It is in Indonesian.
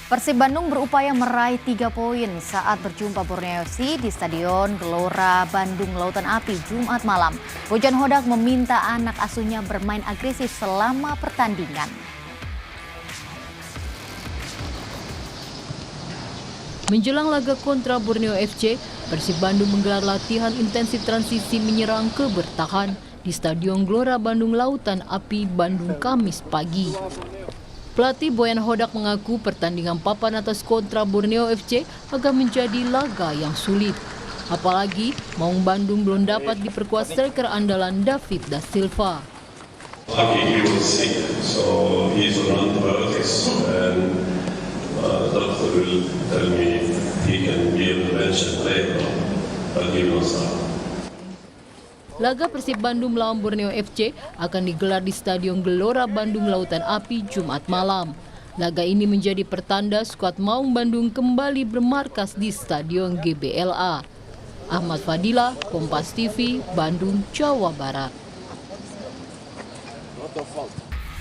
Persib Bandung berupaya meraih 3 poin saat berjumpa Borneo FC di Stadion Gelora Bandung Lautan Api Jumat malam. Bojan Hodak meminta anak asuhnya bermain agresif selama pertandingan. Menjelang laga kontra Borneo FC, Persib Bandung menggelar latihan intensif transisi menyerang ke bertahan di Stadion Gelora Bandung Lautan Api Bandung Kamis pagi. Pelatih Bojan Hodak mengaku pertandingan papan atas kontra Borneo FC akan menjadi laga yang sulit. Apalagi Maung Bandung belum dapat diperkuat striker andalan David da Silva. Lucky he was sick, so he's on antibiotics, and doctor will tell me he can be on the bench and play, but he will not start. Laga Persib Bandung melawan Borneo FC akan digelar di Stadion Gelora Bandung Lautan Api Jumat malam. Laga ini menjadi pertanda skuad Maung Bandung kembali bermarkas di Stadion GBLA. Ahmad Fadilah, Kompas TV, Bandung, Jawa Barat.